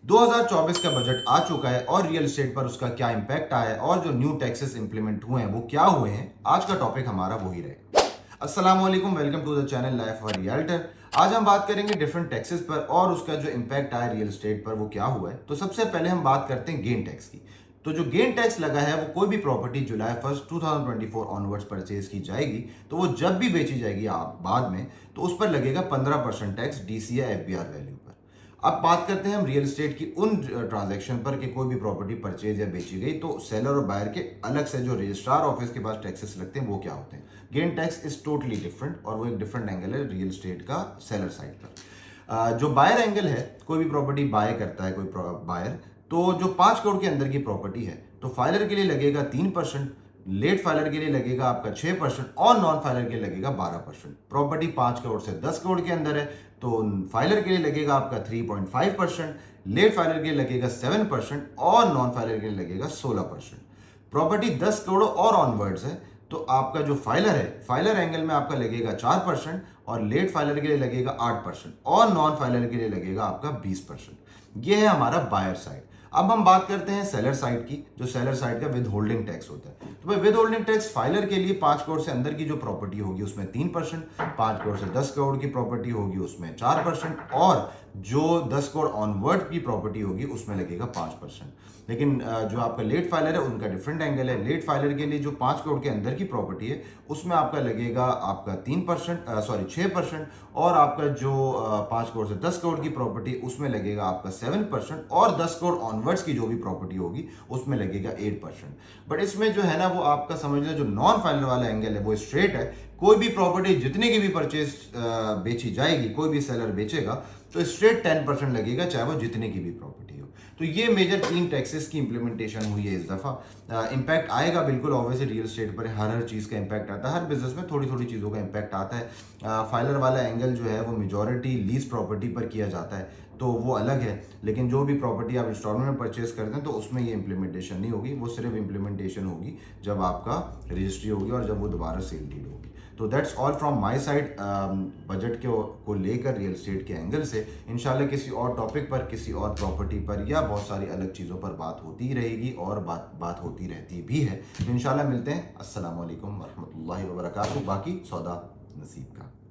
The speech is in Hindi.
2024 का बजट आ चुका है और रियल एस्टेट पर उसका क्या इंपैक्ट आया है और जो न्यू टैक्सेस इंप्लीमेंट हुए हैं वो क्या हुए हैं, आज का टॉपिक हमारा वही रहेगा। अस्सलाम वालेकुम, welcome to the channel life for realtor. आज हम बात करेंगे डिफरेंट टैक्सेस पर और उसका जो इंपैक्ट आया रियल एस्टेट पर वो क्या हुआ है। तो सबसे पहले हम बात करते हैं गेन टैक्स की। तो जो गेन टैक्स लगा है वो कोई भी प्रॉपर्टी जुलाई 1 2024 ऑनवर्ड्स परचेज की जाएगी तो वो जब भी बेची जाएगी आप बाद में, तो उस पर लगेगा 15% टैक्स डीसी या एफबीआर वैल्यू पर। अब बात करते हैं हम रियल एस्टेट की उन ट्रांजैक्शन पर कि कोई भी प्रॉपर्टी परचेज या बेची गई तो सेलर और बायर के अलग से जो रजिस्ट्रार ऑफिस के पास टैक्सेस लगते हैं वो क्या होते हैं। Gain tax is totally different और वो एक डिफरेंट एंगल है रियल एस्टेट का सेलर साइड पर। जो बायर एंगल है, कोई भी प्रॉपर्टी बाय करता है कोई बायर, तो जो 5 करोड़ के अंदर की प्रॉपर्टी है तो फाइलर के लिए लगेगा 3%, लेट फाइलर के लिए लगेगा आपका 6% और नॉन फाइलर के लिए लगेगा 12%। प्रॉपर्टी 5 करोड़ से 10 करोड़ के अंदर है तो फाइलर के लिए लगेगा आपका 3.5%, लेट फाइलर के लिए लगेगा 7% और नॉन फाइलर के लिए लगेगा 16%। प्रॉपर्टी 10 करोड़ और ऑनवर्ड्स है तो आपका जो फाइलर है, फाइलर एंगल में आपका लगेगा 4% और लेट फाइलर के लिए लगेगा 8% और नॉन फाइलर के लिए लगेगा आपका 20%। ये है हमारा बायर साइड। अब हम बात करते हैं सेलर साइड की, जो सेलर साइड का विद होल्डिंग टैक्स होता है। तो भाई विद होल्डिंग टैक्स फाइलर के लिए 5 करोड़ से अंदर की जो प्रॉपर्टी होगी उसमें 3%, 5 करोड़ से 10 करोड़ की प्रॉपर्टी होगी उसमें 4% और जो 10 करोड़ ऑनवर्ड की प्रॉपर्टी होगी उसमें लगेगा 5%। लेकिन जो आपका लेट फाइलर है उनका डिफरेंट एंगल है। लेट फाइलर के लिए जो 5 करोड़ के अंदर की प्रॉपर्टी है उसमें आपका लगेगा आपका 6% और आपका जो 5 करोड़ से 10 करोड़ की प्रॉपर्टी उसमें लगेगा आपका 7% और 10 करोड़ ऑनवर्ड्स की जो भी प्रॉपर्टी होगी उसमें लगेगा 8%। बट इसमें जो है ना वो आपका समझ लो जो नॉन फाइलर वाला एंगल है वो स्ट्रेट है। कोई भी प्रॉपर्टी जितने की भी परचेज बेची जाएगी, कोई भी सेलर बेचेगा तो स्ट्रेट 10% लगेगा चाहे वो जितने की भी प्रॉपर्टी हो। तो ये मेजर 3 टैक्सेस की इंप्लीमेंटेशन हुई है इस दफा। इंपैक्ट आएगा बिल्कुल, ऑब्वियसली रियल एस्टेट पर हर चीज़ का इंपैक्ट आता है, हर बिजनेस में थोड़ी थोड़ी चीज़ों का इंपैक्ट आता है। फाइलर वाला एंगल जो है वो मेजॉरिटी लीज प्रॉपर्टी पर किया जाता है तो वो अलग है, लेकिन जो भी प्रॉपर्टी आप इंस्टॉलमेंट में परचेज करते हैं तो उसमें ये इंप्लीमेंटेशन नहीं होगी। वो सिर्फ इंप्लीमेंटेशन होगी जब आपका रजिस्ट्री होगी और जब वो दोबारा सेल डीड होगी। तो that's all from my side budget को लेकर रियल एस्टेट के एंगल से। इंशाल्लाह किसी और टॉपिक पर, किसी और प्रॉपर्टी पर या बहुत सारी अलग चीज़ों पर बात होती ही रहेगी और बात होती रहती भी है। तो इंशाल्लाह मिलते हैं। अस्सलाम वालेकुम वरहमतुल्लाहि वबरकातुहू। बाकी सौदा नसीब का।